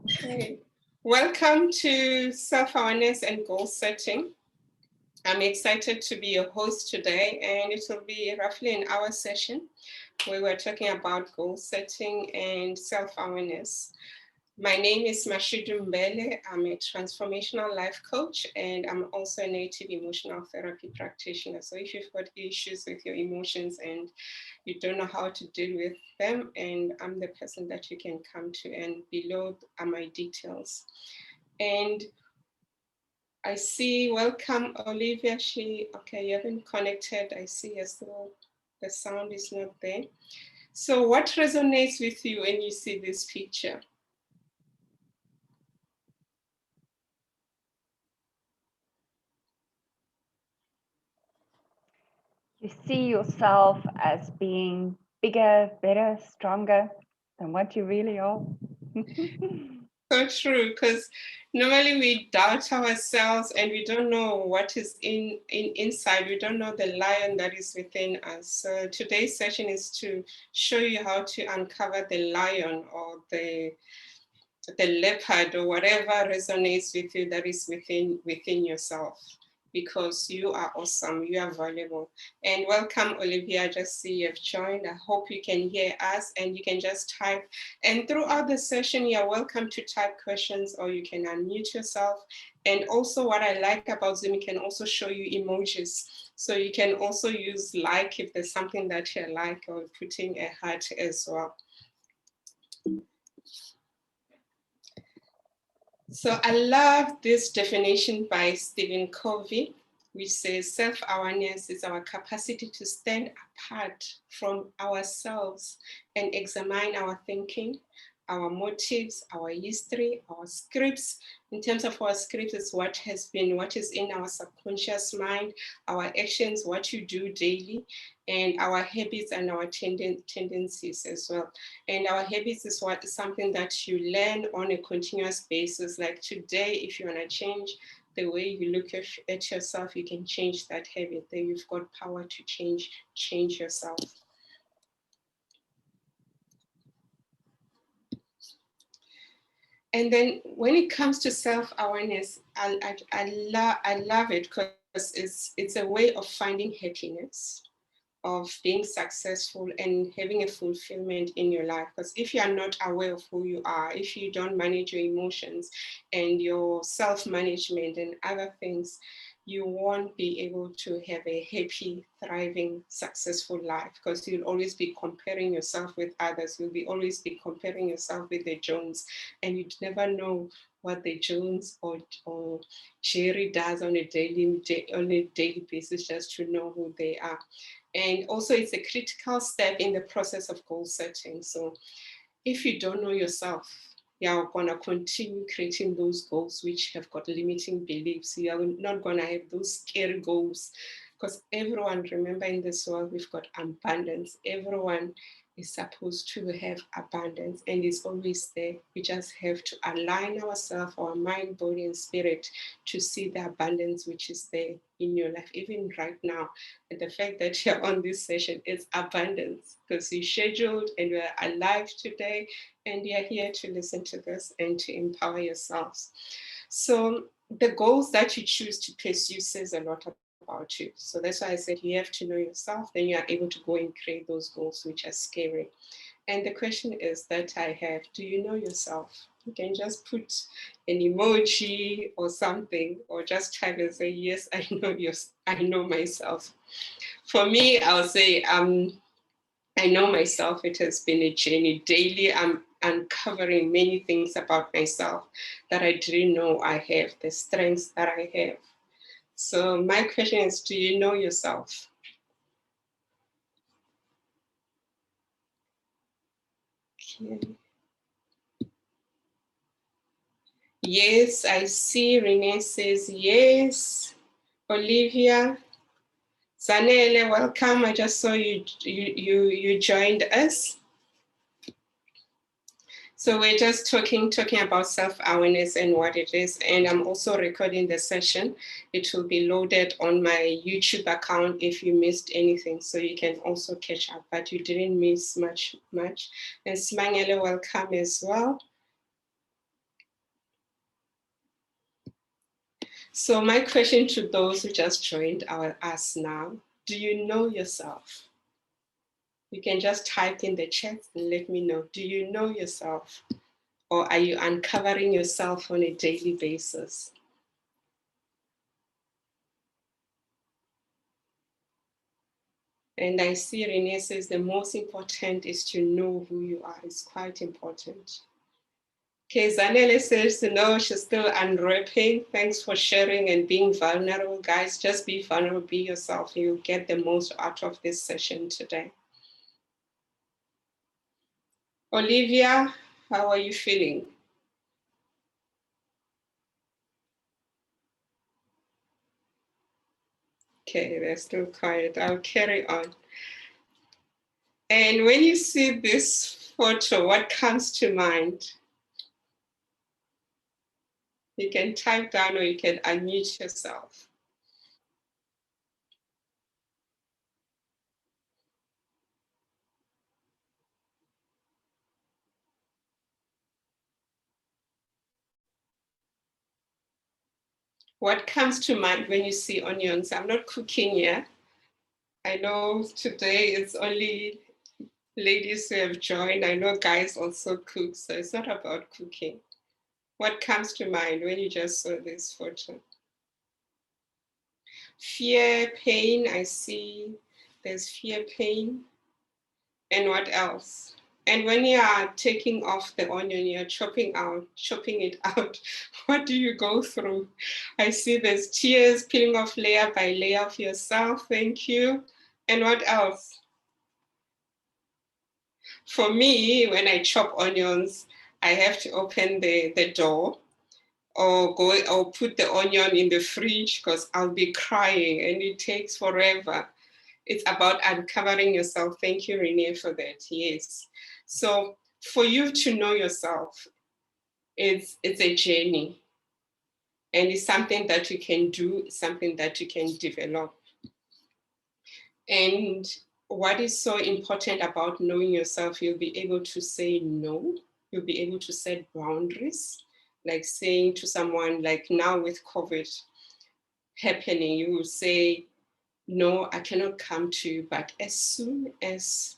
Okay. Welcome to Self-Awareness and Goal Setting. I'm excited to be your host today, and it will be roughly an hour session where we're talking about goal setting and self-awareness. My name is Mashidu Mbele. I'm a transformational life coach, and I'm also a native emotional therapy practitioner. So if you've got issues with your emotions and you don't know how to deal with them, and I'm the person that you can come to, and below are my details. And I see, welcome Olivia. Okay, you haven't connected. I see as though the sound is not there. So what resonates with you when you see this picture? You see yourself as being bigger, better, stronger than what you really are. So true, because normally we doubt ourselves and we don't know what is inside. We don't know the lion that is within us. So today's session is to show you how to uncover the lion or the leopard or whatever resonates with you that is within yourself, because you are awesome, you are valuable. And welcome, Olivia. I just see you've joined. I hope you can hear us and you can just type. And throughout the session, you're welcome to type questions or you can unmute yourself. And also what I like about Zoom, it can also show you emojis. So you can also use like if there's something that you like, or putting a heart as well. So I love this definition by Stephen Covey, which says self-awareness is our capacity to stand apart from ourselves and examine our thinking, our motives, our history, our scripts. In terms of our scripts, is what has been, what is in our subconscious mind, our actions, what you do daily, and our habits and our tendencies as well. And our habits is something that you learn on a continuous basis. Like today, if you want to change the way you look at yourself, you can change that habit. Then you've got power to change yourself. And then when it comes to self-awareness, I love it because it's a way of finding happiness, of being successful and having a fulfillment in your life. Because if you are not aware of who you are, if you don't manage your emotions and your self-management and other things, you won't be able to have a happy, thriving, successful life, because you'll always be comparing yourself with others. You'll always be comparing yourself with the Jones, and you'd never know what the Jones or Jerry does on a daily basis, just to know who they are. And also it's a critical step in the process of goal setting. So if you don't know yourself, you're going to continue creating those goals which have got limiting beliefs. You're not going to have those scary goals, because everyone, remember, in this world, we've got abundance. Everyone is supposed to have abundance and it's always there. We just have to align ourselves, our mind, body, and spirit, to see the abundance which is there in your life, even right now. And the fact that you're on this session is abundance, because you scheduled and you're alive today and you're here to listen to this and to empower yourselves. So the goals that you choose to pursue says a lot about you. So that's why I said you have to know yourself, then you are able to go and create those goals which are scary. And the question is that I have, do you know yourself? You can just put an emoji or something, or just type and say, yes, I know myself. For me, I'll say, I know myself. It has been a journey. Daily, I'm uncovering many things about myself that I didn't know I have, the strengths that I have. So my question is, do you know yourself? Okay. Yes, I see. Renee says yes. Olivia, Zanele, welcome. I just saw you joined us. So we're just talking about self-awareness and what it is. And I'm also recording the session. It will be loaded on my YouTube account if you missed anything. So you can also catch up, but you didn't miss much. And Smangele, welcome as well. So my question to those who just joined us now, do you know yourself? You can just type in the chat and let me know. Do you know yourself? Or are you uncovering yourself on a daily basis? And I see Renee says the most important is to know who you are. It's quite important. Okay, Zanele says, no, she's still unwrapping. Thanks for sharing and being vulnerable. Guys, just be vulnerable, be yourself. You'll get the most out of this session today. Olivia, how are you feeling? Okay, they're still quiet. I'll carry on. And when you see this photo, what comes to mind? You can type down or you can unmute yourself. What comes to mind when you see onions? I'm not cooking here. I know today it's only ladies who have joined. I know guys also cook, so it's not about cooking. What comes to mind when you just saw this photo? Fear, pain, I see there's fear, pain. And what else? And when you are taking off the onion, you're chopping it out, what do you go through? I see there's tears peeling off layer by layer of yourself. Thank you. And what else? For me, when I chop onions, I have to open the door or go or put the onion in the fridge because I'll be crying and it takes forever. It's about uncovering yourself. Thank you, Renee, for that. Yes. So for you to know yourself, it's a journey. And it's something that you can do, something that you can develop. And what is so important about knowing yourself, you'll be able to say no. You'll be able to set boundaries, like saying to someone, like now with COVID happening, you will say, no, I cannot come to you, but as soon as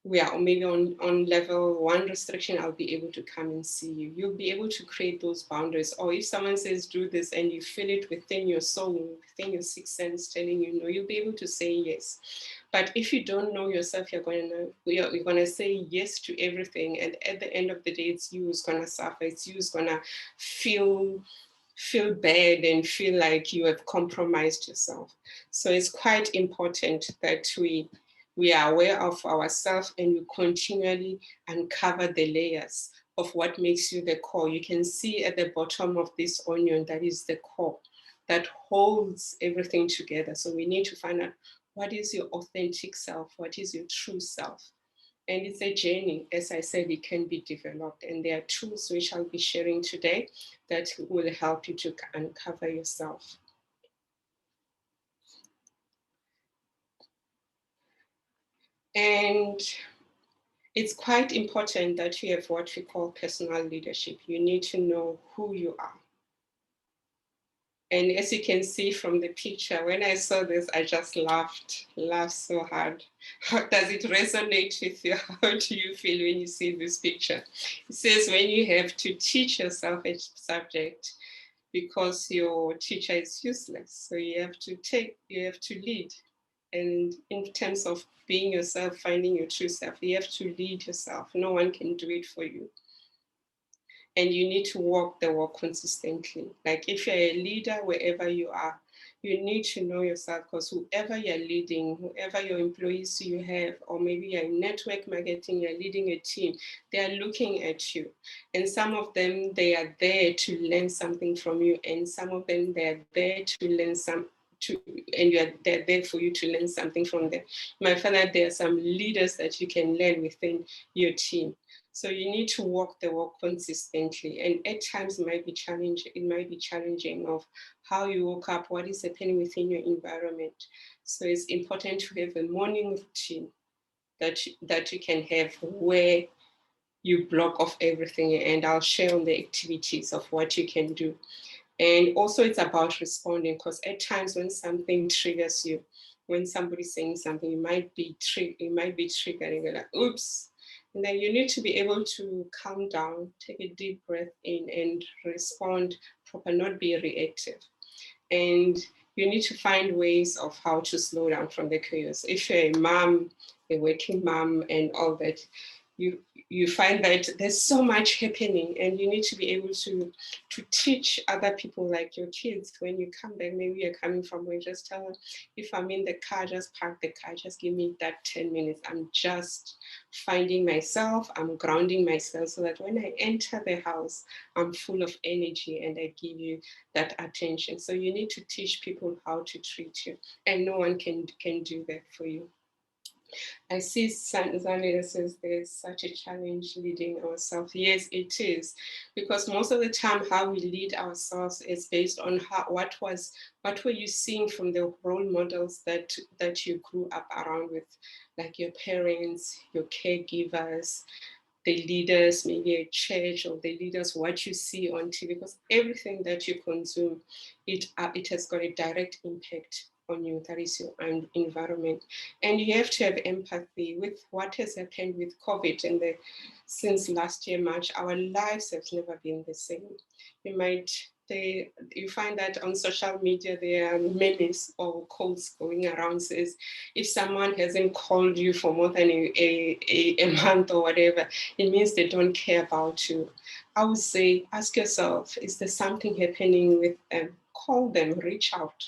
we are maybe on level 1 restriction, I'll be able to come and see you. You'll be able to create those boundaries. Or if someone says do this and you feel it within your soul, within your sixth sense telling you no, you'll be able to say yes. But if you don't know yourself, you're gonna say yes to everything. And at the end of the day, it's you who's gonna suffer. It's you who's gonna feel bad and feel like you have compromised yourself. So it's quite important that we are aware of ourselves and we continually uncover the layers of what makes you the core. You can see at the bottom of this onion, that is the core that holds everything together. So we need to find out what is your authentic self, what is your true self. And it's a journey. As I said, it can be developed. And there are tools which I'll be sharing today that will help you to uncover yourself. And it's quite important that you have what we call personal leadership. You need to know who you are. And as you can see from the picture, when I saw this, I just laughed so hard. How does it resonate with you? How do you feel when you see this picture? It says when you have to teach yourself a subject because your teacher is useless. So you have to lead. And in terms of being yourself, finding your true self, you have to lead yourself. No one can do it for you. And you need to walk the walk consistently. Like if you're a leader, wherever you are, you need to know yourself because whoever you're leading, whoever your employees you have, or maybe you're in network marketing, you're leading a team, they are looking at you. And some of them, they are there to learn something from you. And some of them, they are there to learn they're there for you to learn something from them. My father, there are some leaders that you can learn within your team. So you need to walk the walk consistently. And at times it might be challenging of how you woke up, what is happening within your environment. So it's important to have a morning routine that you can have where you block off everything. And I'll share on the activities of what you can do. And also it's about responding, because at times when something triggers you, when somebody's saying something, you might be triggering, you're like, oops. And then you need to be able to calm down, take a deep breath in and respond proper, not be reactive. And you need to find ways of how to slow down from the chaos. If you're a mom, a working mom and all that, you find that there's so much happening, and you need to be able to teach other people, like your kids, when you come back, maybe you're coming from where, just tell them, if I'm in the car, just park the car, just give me that 10 minutes. I'm just finding myself, I'm grounding myself, so that when I enter the house, I'm full of energy and I give you that attention. So you need to teach people how to treat you, and no one can do that for you. I see Zanita says there's such a challenge leading ourselves. Yes, it is, because most of the time how we lead ourselves is based on what were you seeing from the role models that you grew up around with, like your parents, your caregivers, the leaders, maybe a church, or the leaders, what you see on TV, because everything that you consume, it has got a direct impact on you. That is your environment. And you have to have empathy with what has happened with COVID. And since last year, March, our lives have never been the same. You find that on social media, there are memes or quotes going around, says, if someone hasn't called you for more than a month or whatever, it means they don't care about you. I would say, ask yourself, is there something happening with them? Call them, reach out.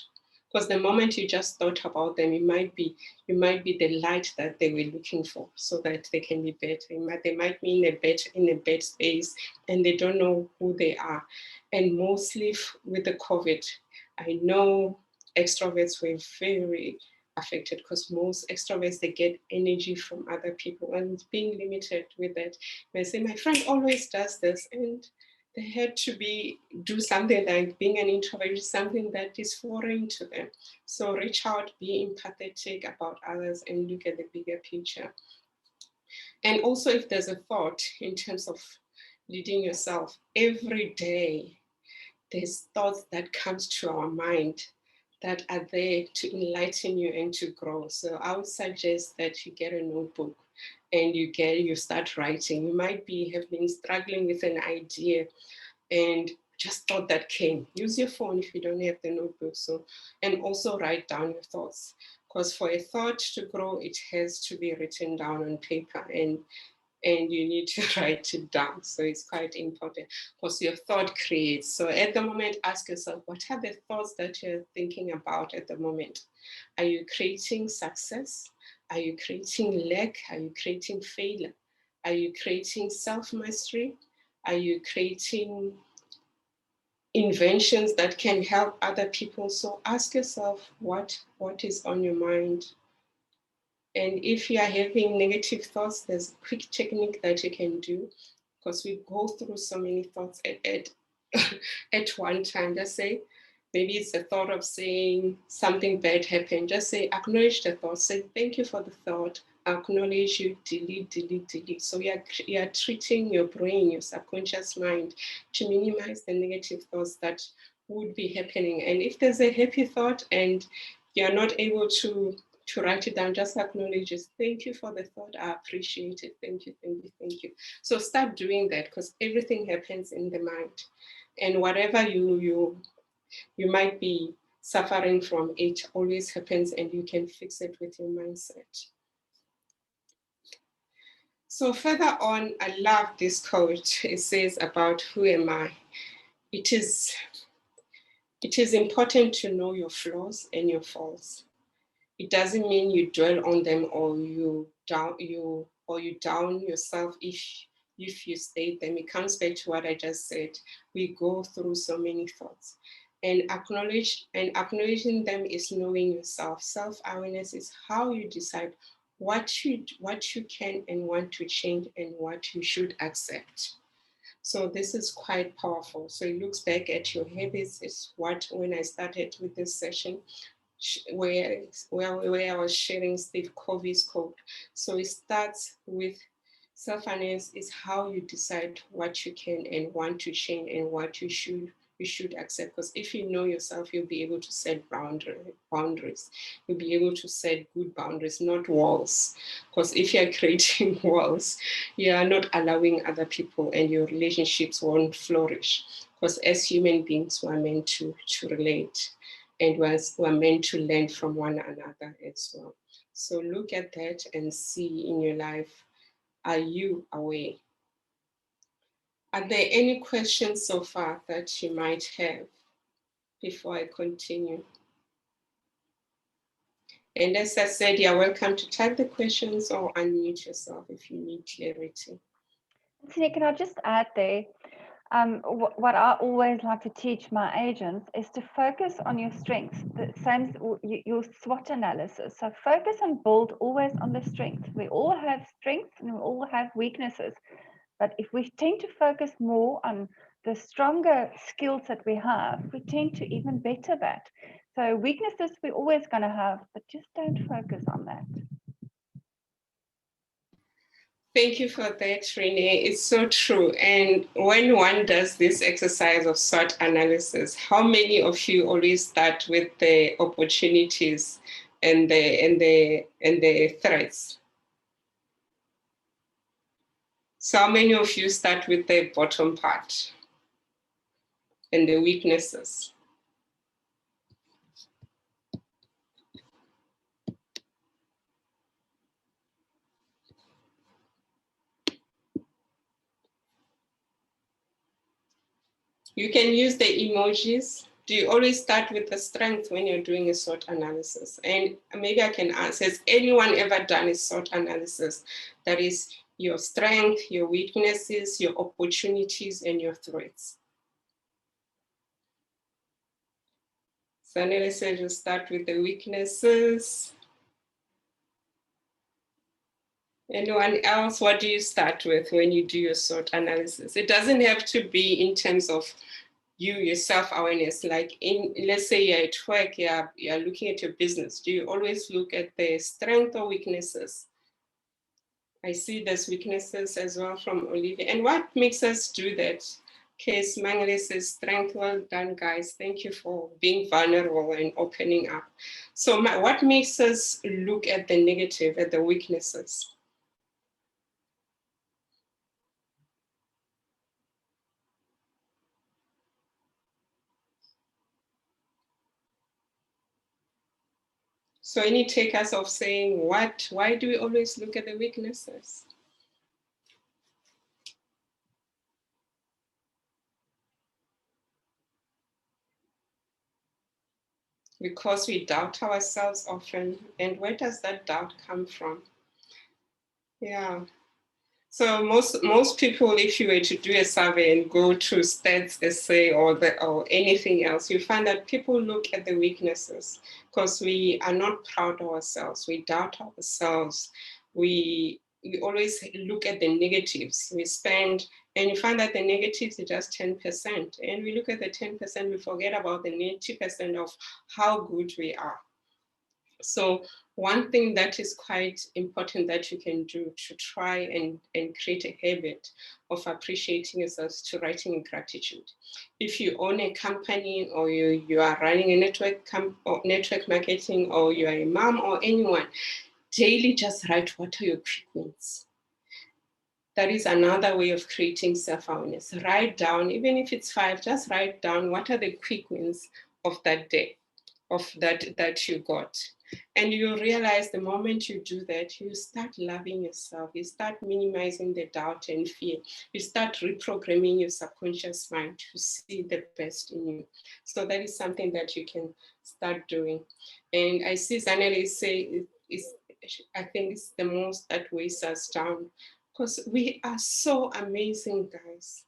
Because the moment you just thought about them, you might be the light that they were looking for, so that they can be better. They might be in a bad space, and they don't know who they are. And mostly with the COVID, I know extroverts were very affected, because most extroverts, they get energy from other people, and being limited with that. I say, my friend always does this, and they had to do something, like being an introvert is something that is foreign to them. So reach out, be empathetic about others, and look at the bigger picture. And also, if there's a thought in terms of leading yourself, every day there's thoughts that comes to our mind that are there to enlighten you and to grow. So I would suggest that you get a notebook and you start writing. You might have been struggling with an idea and just thought that came. Use your phone if you don't have the notebook. So, and also write down your thoughts, because for a thought to grow, it has to be written down on paper, and you need to write it down. So it's quite important, because your thought creates. So at the moment, ask yourself, what are the thoughts that you're thinking about at the moment? Are you creating success? Are you creating lack? Are you creating failure? Are you creating self-mastery? Are you creating inventions that can help other people? So ask yourself what is on your mind. And if you are having negative thoughts, there's a quick technique that you can do, because we go through so many thoughts at one time. Just say, maybe it's a thought of saying something bad happened. Just say, acknowledge the thought. Say, thank you for the thought. Acknowledge you, delete, delete, delete. So you are treating your brain, your subconscious mind, to minimize the negative thoughts that would be happening. And if there's a happy thought and you're not able to write it down, just acknowledge it. Thank you for the thought. I appreciate it. Thank you, thank you, thank you. So start doing that, because everything happens in the mind. And whatever you might be suffering from, it always happens, and you can fix it with your mindset. So further on, I love this quote. It says about who am I? It is important to know your flaws and your faults. It doesn't mean you dwell on them, or you down yourself if you state them. It comes back to what I just said. We go through so many thoughts, and acknowledging them is knowing yourself. Self-awareness is how you decide what you can and want to change, and what you should accept. So this is quite powerful. So it looks back at your habits. It's what, when I started with this session, where I was sharing Steve Covey's quote. So it starts with self-awareness is how you decide what you can and want to change, and what you should you should accept. Because if you know yourself, you'll be able to set boundaries. You'll be able to set good boundaries, not walls. Because if you're creating walls, you are not allowing other people, and your relationships won't flourish. Because as human beings, we're meant to relate, and we're meant to learn from one another as well. So look at that and see in your life, are you aware? Are there any questions so far that you might have before I continue? And as I said, you're welcome to type the questions or unmute yourself if you need clarity. Anthony, can I just add there? What I always like to teach my agents is to focus on your strengths, the same as your SWOT analysis. So focus and build always on the strengths. We all have strengths and we all have weaknesses. But if we tend to focus more on the stronger skills that we have, we tend to even better that. So weaknesses we're always going to have, but just don't focus on that. Thank you for that, Renee. It's so true. And when one does this exercise of SWOT analysis, how many of you always start with the opportunities and the threats? So how many of you start with the bottom part and the weaknesses? You can use the emojis. Do you always start with the strength when you're doing a SWOT analysis? And maybe I can ask, has anyone ever done a SWOT analysis? That is your strength, your weaknesses, your opportunities, and your threats. Sanele said you start with the weaknesses. Anyone else, what do you start with when you do your SWOT analysis? It doesn't have to be in terms of your self-awareness. Like let's say you're at work, you're looking at your business. Do you always look at the strength or weaknesses? I see there's weaknesses as well from Olivia. And what makes us do that? Case Mangale says, strength, well done, guys. Thank you for being vulnerable and opening up. So what makes us look at the negative, at the weaknesses? So any takers of saying, why do we always look at the weaknesses? Because we doubt ourselves often. And where does that doubt come from? Yeah. So most people, if you were to do a survey and go to stats essay or anything else, you find that people look at the weaknesses because we are not proud of ourselves. We doubt ourselves. We always look at the negatives. And you find that the negatives are just 10%. And we look at the 10%, we forget about the 90% of how good we are. So one thing that is quite important that you can do to try and create a habit of appreciating yourself to writing in gratitude. If you own a company or you are running a network marketing, or you are a mom or anyone, daily just write what are your quick wins. That is another way of creating self-awareness. Write down, even if it's 5, just write down what are the quick wins of that day, of that you got. And you realize the moment you do that, you start loving yourself. You start minimizing the doubt and fear. You start reprogramming your subconscious mind to see the best in you. So that is something that you can start doing. And I see Zanele say, I think it's the most that weighs us down, because we are so amazing, guys.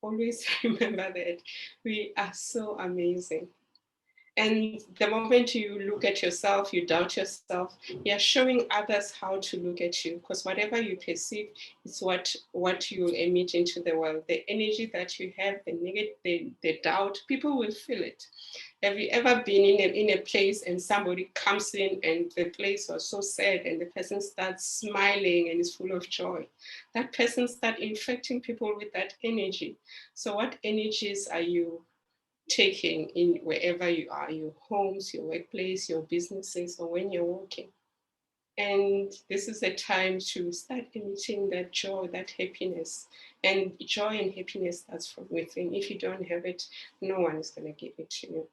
Always remember that we are so amazing. And the moment you look at yourself, you doubt yourself, you're showing others how to look at you, because whatever you perceive is what you emit into the world. The energy that you have, the doubt, people will feel it. Have you ever been in a place and somebody comes in and the place was so sad and the person starts smiling and is full of joy? That person starts infecting people with that energy. So what energies are you taking in wherever you are, your homes, your workplace, your businesses, or when you're working. And this is a time to start emitting that joy, that happiness. And joy and happiness starts from within. If you don't have it, no one is going to give it to you.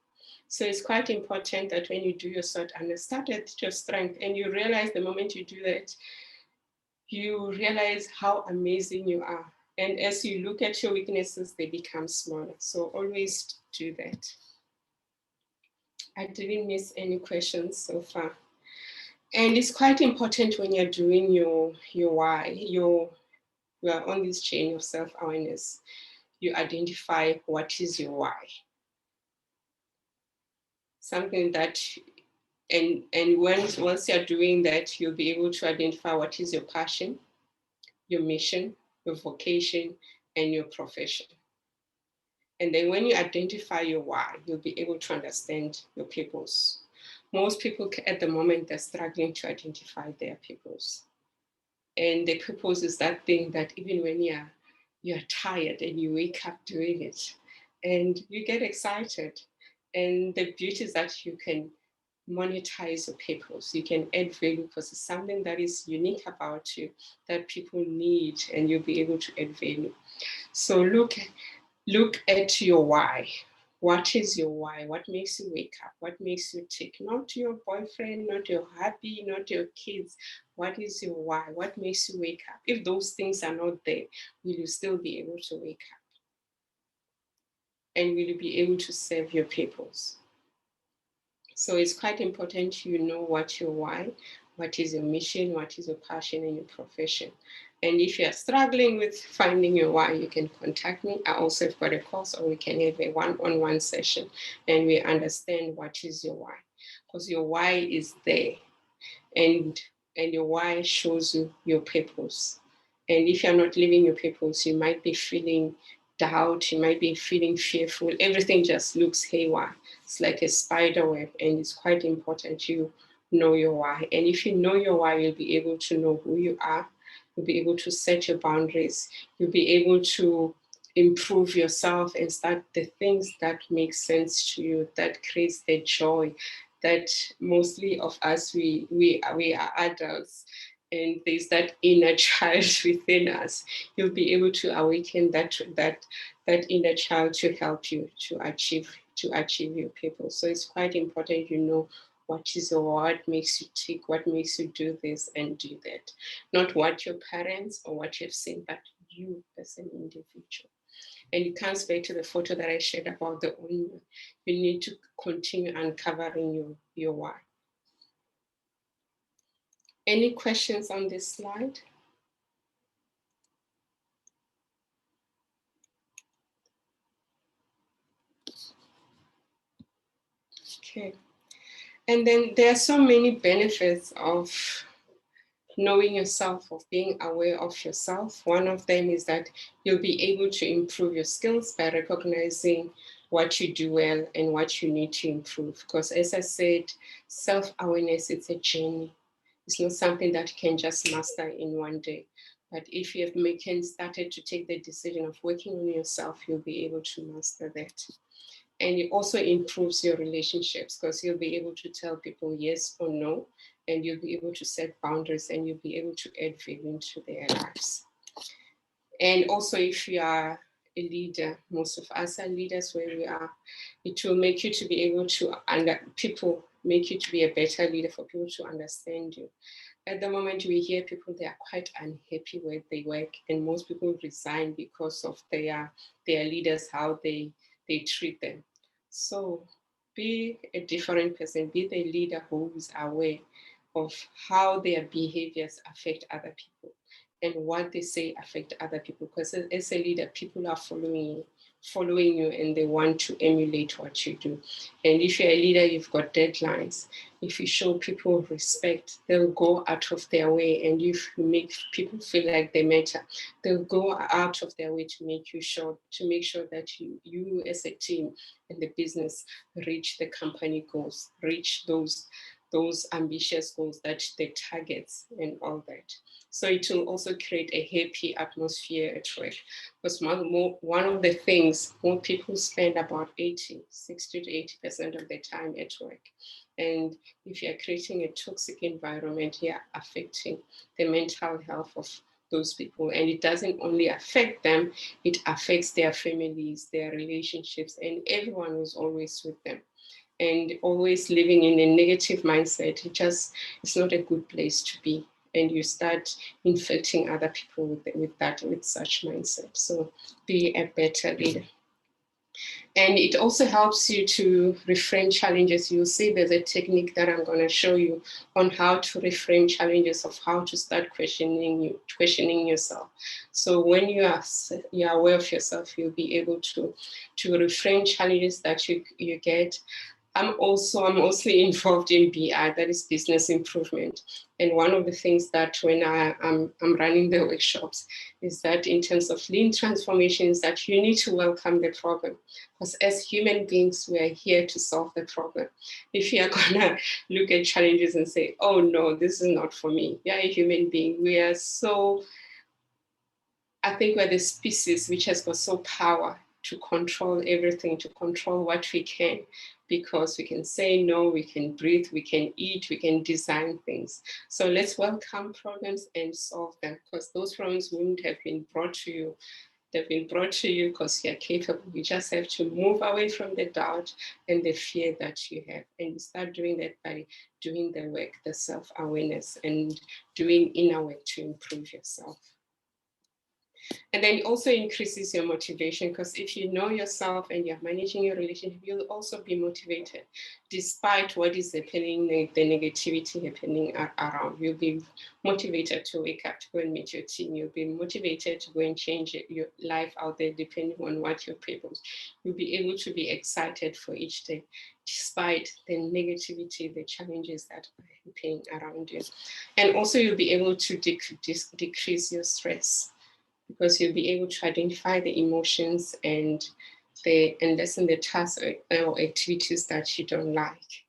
So it's quite important that when you do your sort, start at your strength, and you realize the moment you do that, you realize how amazing you are. And as you look at your weaknesses, they become smaller. So always do that. I didn't miss any questions so far. And it's quite important when you're doing your why, you are on this chain of self-awareness, you identify what is your why. Something that, and once you're doing that, you'll be able to identify what is your passion, your mission, your vocation, and your profession. And then when you identify your why, you'll be able to understand your purpose. Most people at the moment, they're struggling to identify their purpose. And the purpose is that thing that even when you're tired and you wake up doing it and you get excited. And the beauty is that you can monetize your purpose. You can add value because it's something that is unique about you that people need, and you'll be able to add value. So look at your why. What is your why? What makes you wake up? What makes you tick? Not your boyfriend, not your hubby, not your kids. What is your why? What makes you wake up? If those things are not there, will you still be able to wake up? And will you be able to serve your purpose? So it's quite important you know what your why, what is your mission, what is your passion and your profession. And if you're struggling with finding your why, you can contact me. I also have got a course, or we can have a one-on-one session and we understand what is your why. Because your why is there, and your why shows you your purpose. And if you're not living your purpose, you might be feeling doubt, you might be feeling fearful. Everything just looks haywire. It's like a spider web, and it's quite important you know your why. And if you know your why, you'll be able to know who you are. You'll be able to set your boundaries. You'll be able to improve yourself and start the things that make sense to you, that creates the joy that mostly of us, we are adults, and there's that inner child within us. You'll be able to awaken that inner child to help you to achieve your purpose. So it's quite important you know what is your what makes you tick, what makes you do this and do that. Not what your parents or what you've seen, but you as an individual. And it comes back to the photo that I shared about the onion. You need to continue uncovering your why. Any questions on this slide? Okay. And then there are so many benefits of knowing yourself, of being aware of yourself. One of them is that you'll be able to improve your skills by recognizing what you do well and what you need to improve. Because as I said, self-awareness, it's a journey. It's not something that you can just master in one day. But if you have started to take the decision of working on yourself, you'll be able to master that. And it also improves your relationships because you'll be able to tell people yes or no, and you'll be able to set boundaries, and you'll be able to add value into their lives. And also, if you are a leader, most of us are leaders where we are, it will make you to be able to, make you to be a better leader, for people to understand you. At the moment, we hear people, they are quite unhappy where they work, and most people resign because of their leaders, how they treat them. So be a different person, be the leader who is aware of how their behaviors affect other people and what they say affect other people. Because as a leader, people are following you and they want to emulate what you do. And if you're a leader, you've got deadlines. If you show people respect, they'll go out of their way. And if you make people feel like they matter, they'll go out of their way to make sure that you as a team and the business reach the company goals, reach those those ambitious goals, that the targets and all that. So it will also create a happy atmosphere at work. Because one of the things, more people spend about 60 to 80% of their time at work. And if you're creating a toxic environment, you're affecting the mental health of those people. And it doesn't only affect them, it affects their families, their relationships, and everyone who's always with them. And always living in a negative mindset, it's not a good place to be. And you start infecting other people with such mindset. So be a better leader. And it also helps you to reframe challenges. You'll see there's a technique that I'm going to show you on how to reframe challenges, of how to start questioning yourself. So when you are aware of yourself, you'll be able to reframe challenges that you get. I'm mostly involved in BI, that is business improvement. And one of the things that when I'm running the workshops is that in terms of lean transformation is that you need to welcome the problem. Because as human beings, we are here to solve the problem. If you are gonna look at challenges and say, oh no, this is not for me. You're a human being. I think we're the species which has got so power to control everything, to control what we can, because we can say no, we can breathe, we can eat, we can design things. So let's welcome problems and solve them, because those problems wouldn't have been brought to you. They've been brought to you because you're capable. You just have to move away from the doubt and the fear that you have. And you start doing that by doing the work, the self-awareness, and doing inner work to improve yourself. And then it also increases your motivation, because if you know yourself and you're managing your relationship, you'll also be motivated despite what is happening, the negativity happening around. You'll be motivated to wake up, to go and meet your team. You'll be motivated to go and change your life out there, depending on what your purpose. You'll be able to be excited for each day, despite the negativity, the challenges that are happening around you. And also you'll be able to decrease your stress, because you'll be able to identify the emotions and lessen the tasks or activities that you don't like.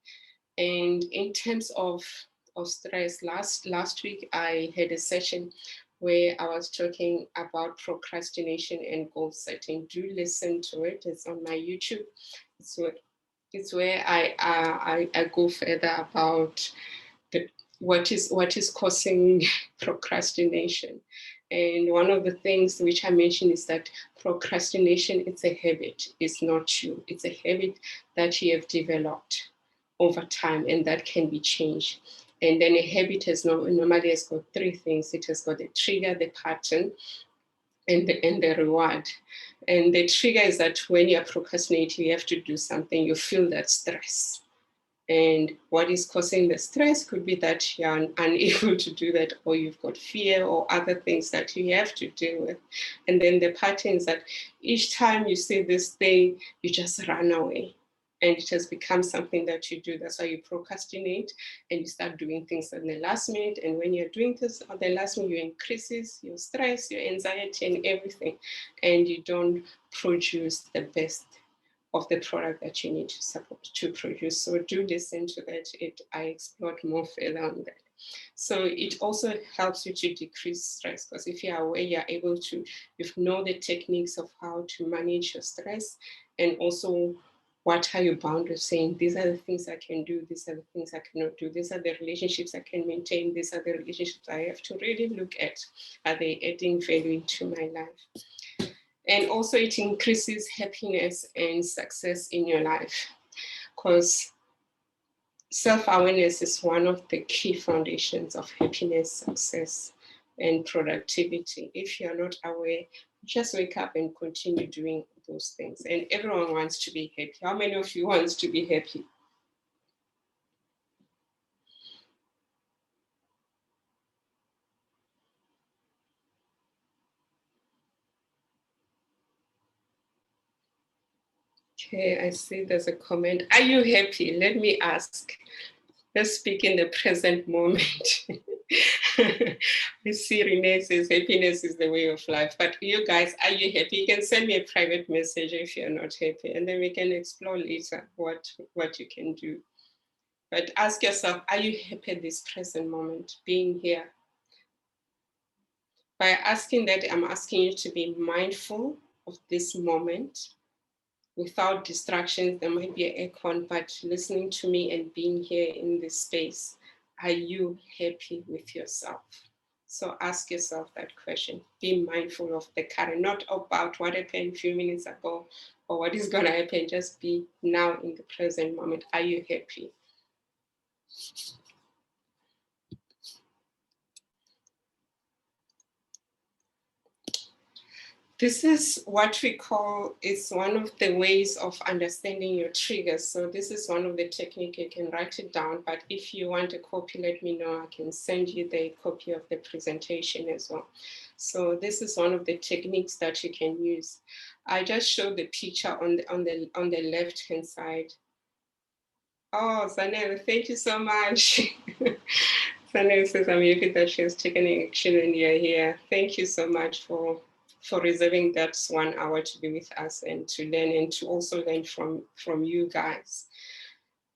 And in terms of stress, last week I had a session where I was talking about procrastination and goal setting. Do listen to it. It's on my YouTube. It's where I go further about what is causing procrastination. And one of the things which I mentioned is that procrastination, it's a habit. It's not you. It's a habit that you have developed over time, and that can be changed. And then a habit normally has got three things. It has got the trigger, the pattern, and the reward. And the trigger is that when you're procrastinating, you have to do something, you feel that stress. And what is causing the stress could be that you're unable to do that, or you've got fear or other things that you have to deal with. And then the pattern is that each time you see this thing, you just run away. And it has become something that you do. That's why you procrastinate and you start doing things at the last minute. And when you're doing this at the last minute, you increases your stress, your anxiety, and everything. And you don't produce the best of the product that you need to produce. So do listen to that. I explored more further on that. So it also helps you to decrease stress, because if you are aware, you're able to, you know the techniques of how to manage your stress, and also what are your boundaries, saying these are the things I can do, these are the things I cannot do, these are the relationships I can maintain, these are the relationships I have to really look at. Are they adding value into my life? And also it increases happiness and success in your life, because self-awareness is one of the key foundations of happiness, success, and productivity. If you're not aware, just wake up and continue doing those things. And everyone wants to be happy. How many of you wants to be happy? Okay, I see there's a comment. Are you happy? Let me ask. Let's speak in the present moment. We see Renee says happiness is the way of life. But you guys, are you happy? You can send me a private message if you're not happy, and then we can explore later what you can do. But ask yourself, are you happy at this present moment, being here? By asking that, I'm asking you to be mindful of this moment without distractions. There might be an aircon, but listening to me and being here in this space, are you happy with yourself? So ask yourself that question. Be mindful of the current, not about what happened a few minutes ago or what is going to happen. Just be now in the present moment. Are you happy? This is what we call, is one of the ways of understanding your triggers. So this is one of the techniques. You can write it down, but if you want a copy, let me know. I can send you the copy of the presentation as well. So this is one of the techniques that you can use. I just showed the picture on the left-hand side. Oh, Zanel, thank you so much. Zanel says, I'm happy that she has taken action and you're here. Thank you so much for reserving that 1 hour to be with us and to learn, and to also learn from you guys.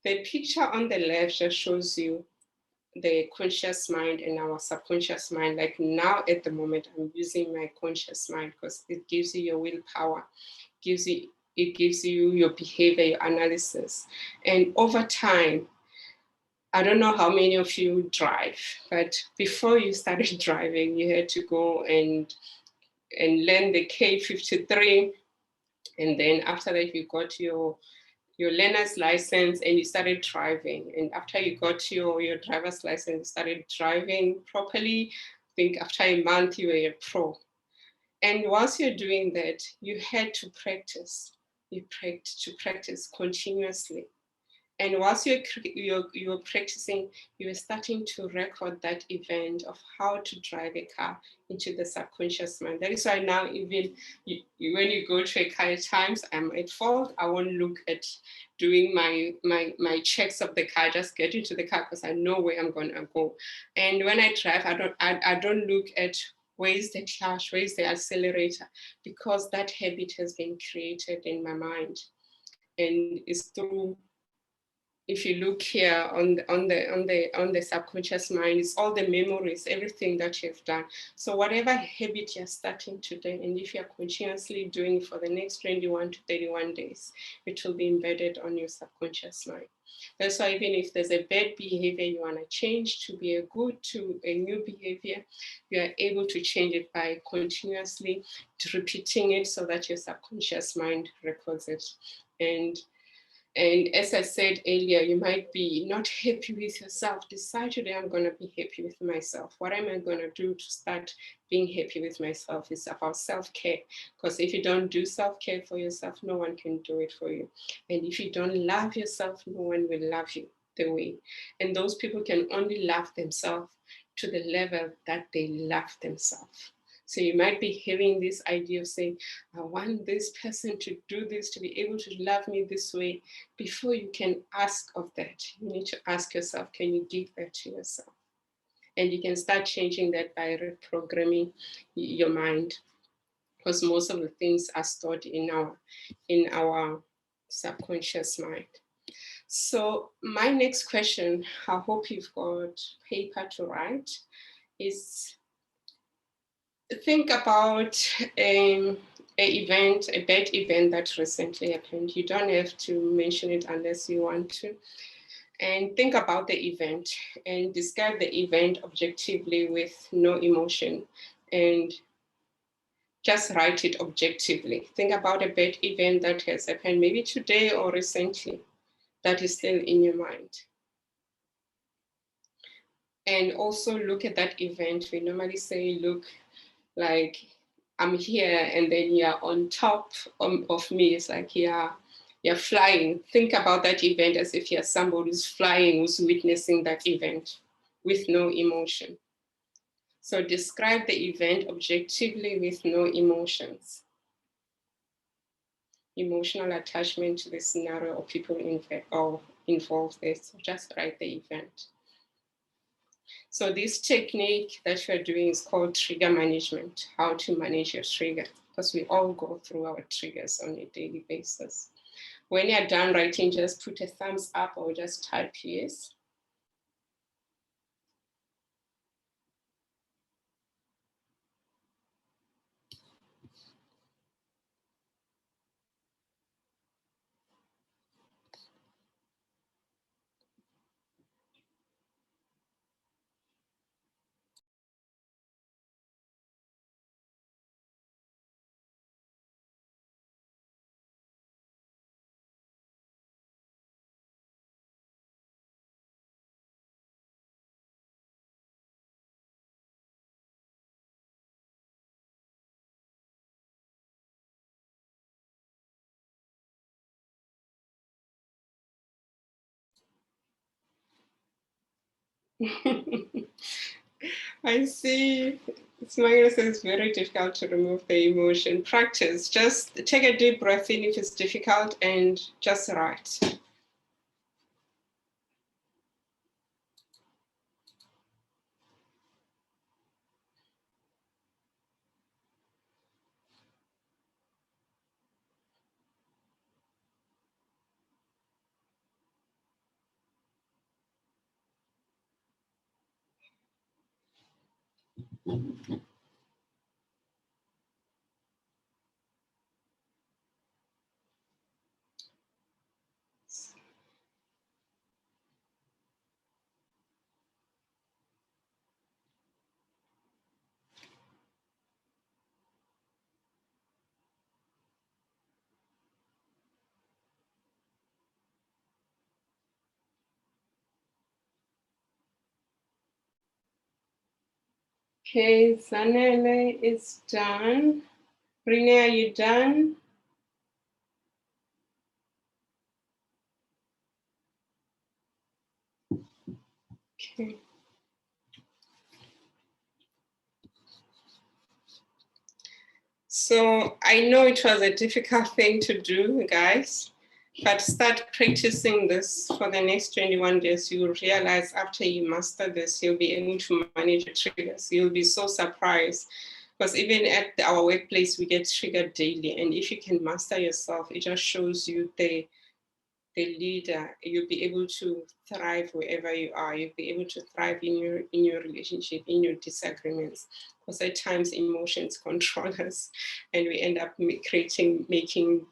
The picture on the left just shows you the conscious mind and our subconscious mind. Like now at the moment, I'm using my conscious mind because it gives you your willpower, it gives you your behavior, your analysis. And over time, I don't know how many of you drive, but before you started driving, you had to go and learn the K53. And then after that, you got your learner's license and you started driving. And after you got your driver's license, you started driving properly. I think after a month, you were a pro. And once you're doing that, you had to practice. You practice continuously. And whilst you're practicing, you're starting to record that event of how to drive a car into the subconscious mind. That is why now, even when you go to a car at times, I'm at fault. I won't look at doing my checks of the car. Just get into the car because I know where I'm gonna go. And when I drive, I don't look at where's the clutch, where's the accelerator, because that habit has been created in my mind, and it's through. If you look here on the subconscious mind, it's all the memories, everything that you've done. So whatever habit you're starting today, and if you're continuously doing it for the next 21 to 31 days, it will be embedded on your subconscious mind. That's why even if there's a bad behavior you want to change to be a new behavior, you are able to change it by continuously repeating it so that your subconscious mind records it. And as I said earlier, you might be not happy with yourself. Decide today, I'm going to be happy with myself. What am I going to do to start being happy with myself? It's about self-care. Because if you don't do self-care for yourself, no one can do it for you. And if you don't love yourself, no one will love you the way. And those people can only love themselves to the level that they love themselves. So you might be having this idea of saying, I want this person to do this, to be able to love me this way. Before you can ask of that, you need to ask yourself, can you give that to yourself? And you can start changing that by reprogramming your mind, because most of the things are stored in our subconscious mind. So my next question, I hope you've got paper to write, is think about a bad event that recently happened. You don't have to mention it unless you want to. And think about the event and describe the event objectively with no emotion, and just write it objectively. Think about a bad event that has happened maybe today or recently that is still in your mind. And also look at that event. We normally say, look, like I'm here and then you're on top of me. It's like you're flying. Think about that event as if you're somebody who's flying, who's witnessing that event with no emotion. So describe the event objectively with no emotions. Emotional attachment to the scenario or people involved there. So just write the event. So this technique that you're doing is called trigger management, how to manage your trigger, because we all go through our triggers on a daily basis. When you're done writing, just put a thumbs up or just type yes. I see. Smile says it's very difficult to remove the emotion. Practice. Just take a deep breath in if it's difficult and just write. Okay, Zanele is done. Rene, are you done? Okay. So I know it was a difficult thing to do, guys, but start practicing this for the next 21 days. You will realize after you master this, you'll be able to manage your triggers. You'll be so surprised because even at our workplace, we get triggered daily. And if you can master yourself, it just shows you the leader. You'll be able to thrive wherever you are. You'll be able to thrive in your relationship, in your disagreements. Because at times emotions control us and we end up making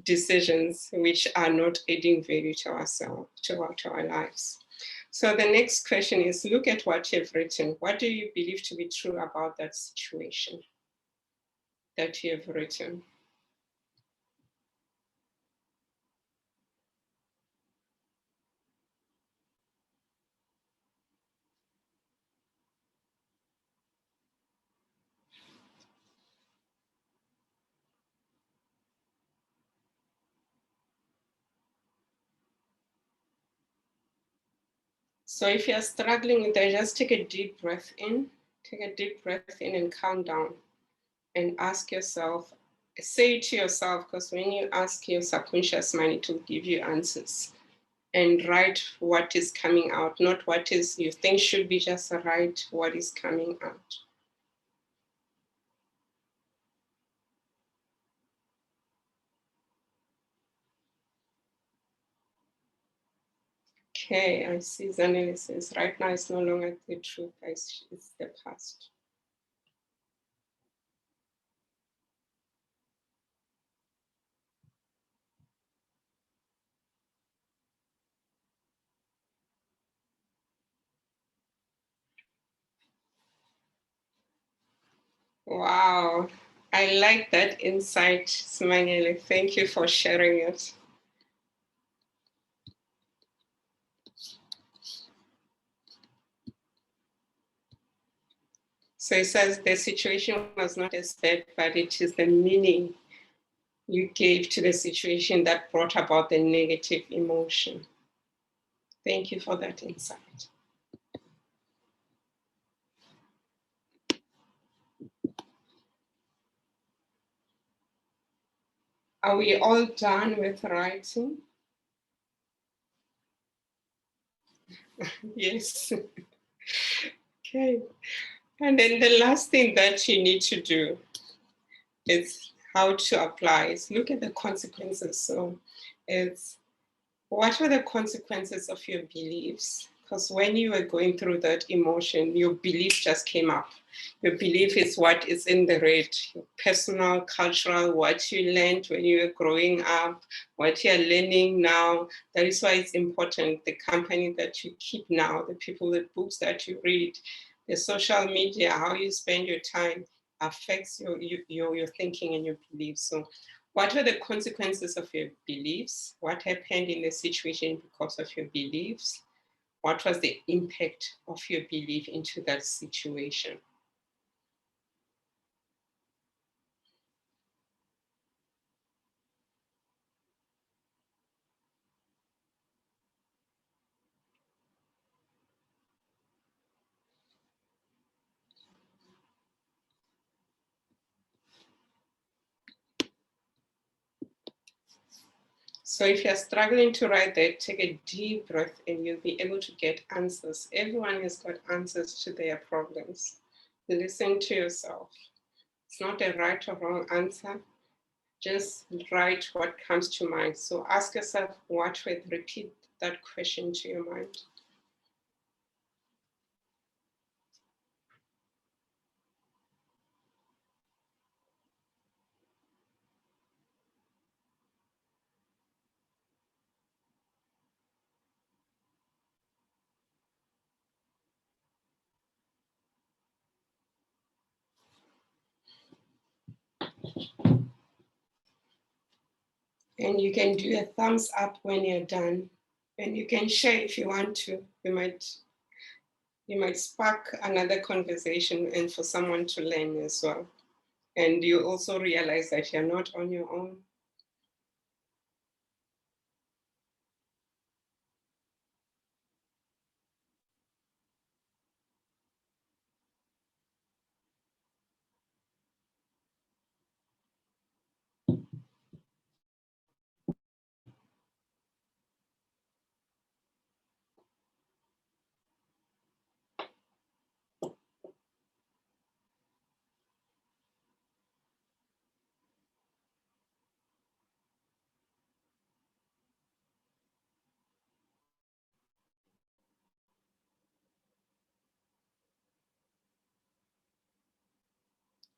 decisions which are not adding value to ourselves, to our lives. So the next question is, look at what you've written. What do you believe to be true about that situation that you have written? So if you're struggling with that, just take a deep breath in. Take a deep breath in and calm down and ask yourself, say it to yourself, because when you ask your subconscious mind, it will give you answers. And write what is coming out, not what is you think should be, just write what is coming out. Okay, I see Zanele says, right now it's no longer the truth, it's the past. Wow, I like that insight, Smangele. Thank you for sharing it. So it says the situation was not as bad, but it is the meaning you gave to the situation that brought about the negative emotion. Thank you for that insight. Are we all done with writing? Yes. Okay. And then the last thing that you need to do is how to apply. Is look at the consequences. So is, what are the consequences of your beliefs? Because when you were going through that emotion, your belief just came up. Your belief is what is in the red, your personal, cultural, what you learned when you were growing up, what you're learning now. That is why it's important, the company that you keep now, the people, the books that you read, the social media, how you spend your time affects your thinking and your beliefs. So what were the consequences of your beliefs? What happened in the situation because of your beliefs? What was the impact of your belief into that situation? So if you're struggling to write that, take a deep breath and you'll be able to get answers. Everyone has got answers to their problems. Listen to yourself. It's not a right or wrong answer. Just write what comes to mind. So ask yourself what would, repeat that question to your mind. And you can do a thumbs up when you're done. And you can share if you want to. You might spark another conversation and for someone to learn as well. And you also realize that you're not on your own.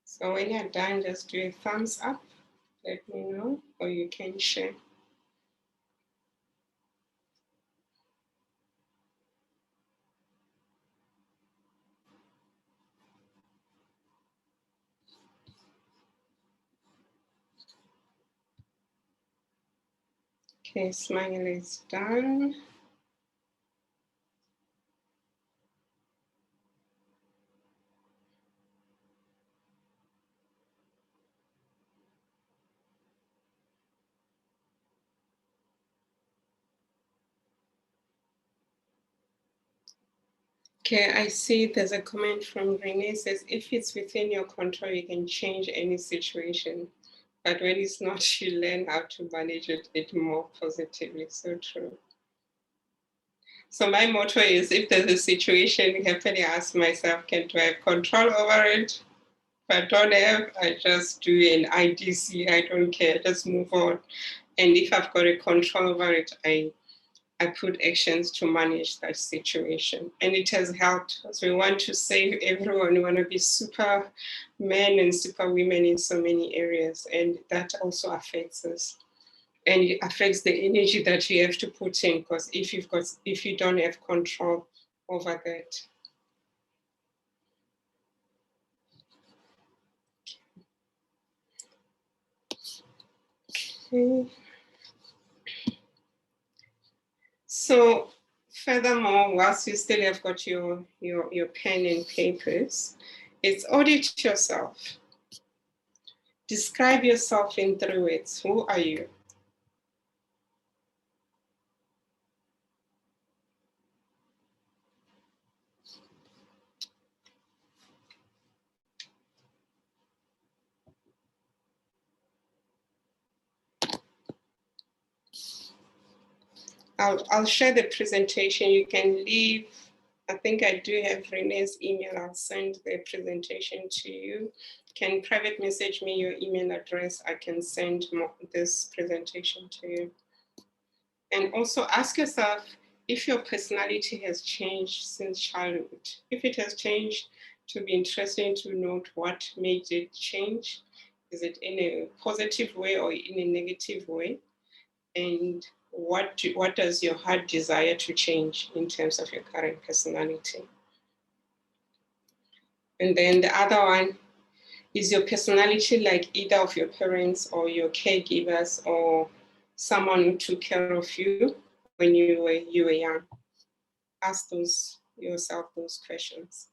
So when you're done, just do a thumbs up, let me know, or you can share. Okay, smile is done. Okay, I see there's a comment from Renee says, if it's within your control, you can change any situation. But when it's not, you learn how to manage it more positively. So true. So my motto is, if there's a situation happening, I ask myself, do I have control over it? If I don't have, I just do an IDC. I don't care, just move on. And if I've got a control over it, I put actions to manage that situation. And it has helped because we want to save everyone. We want to be super men and super women in so many areas. And that also affects us. And it affects the energy that you have to put in, because if you don't have control over that. Okay. So furthermore, whilst you still have got your pen and papers, it's audit yourself. Describe yourself in 3 words. Who are you? I'll share the presentation. You can leave. I think I do have Renee's email. I'll send the presentation to you. Can private message me your email address. I can send this presentation to you. And also ask yourself if your personality has changed since childhood. If it has changed, to be interesting to note what made it change. Is it in a positive way or in a negative way? And what does your heart desire to change in terms of your current personality? And then the other one, is your personality like either of your parents or your caregivers or someone who took care of you when you were young? Ask yourself those questions.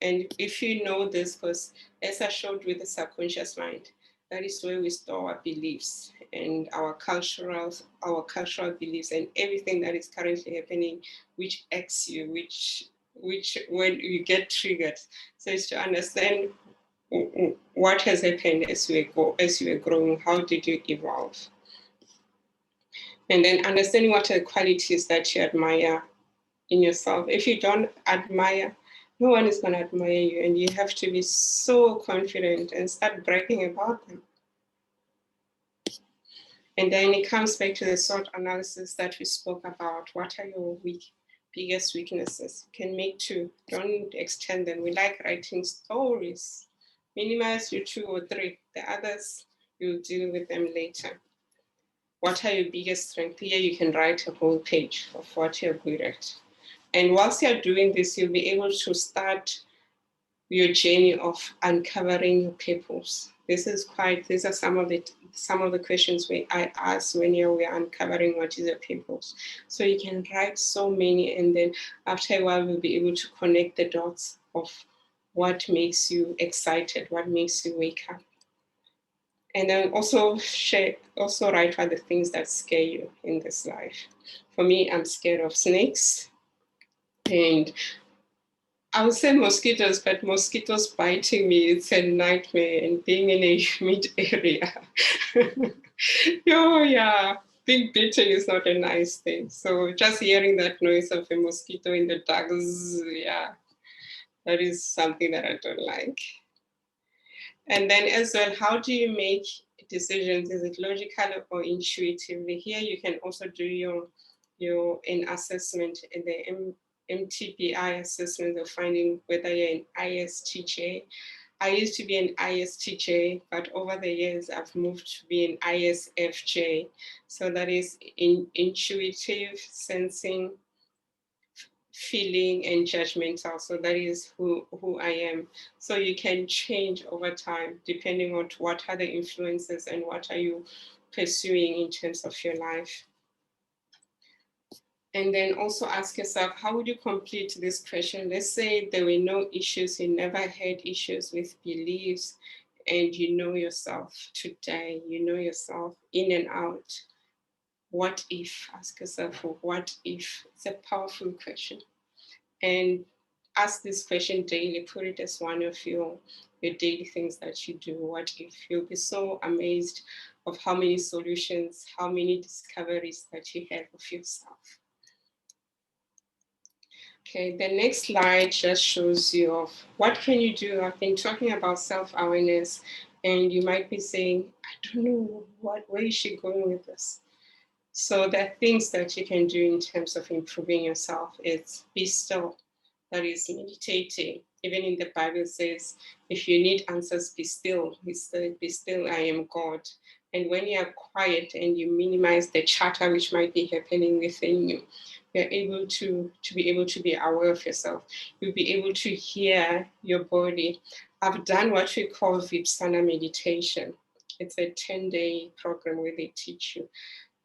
And if you know this, because as I showed with the subconscious mind, that is where we store our beliefs and our cultural beliefs and everything that is currently happening, which acts you, which when you get triggered. So it's to understand what has happened as you were growing, how did you evolve? And then understanding what are the qualities that you admire in yourself. If you don't admire, no one is going to admire you, and you have to be so confident and start bragging about them. And then it comes back to the SWOT analysis that we spoke about. What are your biggest weaknesses? You can make 2, don't extend them. We like writing stories. Minimize your 2 or 3. The others, you'll deal with them later. What are your biggest strengths? Here you can write a whole page of what you're good at. And whilst you're doing this, you'll be able to start your journey of uncovering your purpose. These are some of the questions I ask when we're uncovering what is your purpose. So you can write so many, and then after a while, we'll be able to connect the dots of what makes you excited, what makes you wake up. And then also write what the things that scare you in this life. For me, I'm scared of snakes, and I would say mosquitoes, but mosquitoes biting me, it's a nightmare, and being in a humid area. Yeah, being bitten is not a nice thing. So just hearing that noise of a mosquito in the dark, yeah, that is something that I don't like. And then as well, how do you make decisions? Is it logical or intuitively? Here you can also do your assessment in the MTBI assessment of finding whether you're an ISTJ. I used to be an ISTJ, but over the years I've moved to be an ISFJ. So that is intuitive, sensing, feeling, and judgmental. So that is who I am. So you can change over time depending on what are the influences and what are you pursuing in terms of your life. And then also ask yourself, how would you complete this question? Let's say there were no issues, you never had issues with beliefs, and you know yourself today, you know yourself in and out. What if? Ask yourself, what if? It's a powerful question. And ask this question daily, put it as one of your daily things that you do. What if? You'll be so amazed of how many solutions, how many discoveries that you have of yourself. Okay, the next slide just shows you of what can you do. I've been talking about self-awareness, and you might be saying, I don't know where is she going with this? So there are things that you can do in terms of improving yourself. It's be still, that is meditating. Even in the Bible says, if you need answers, be still. He said, be still, I am God. And when you are quiet and you minimize the chatter which might be happening within you, you're able to be aware of yourself. You'll be able to hear your body. I've done what we call Vipsana Meditation. It's a 10-day program where they teach you.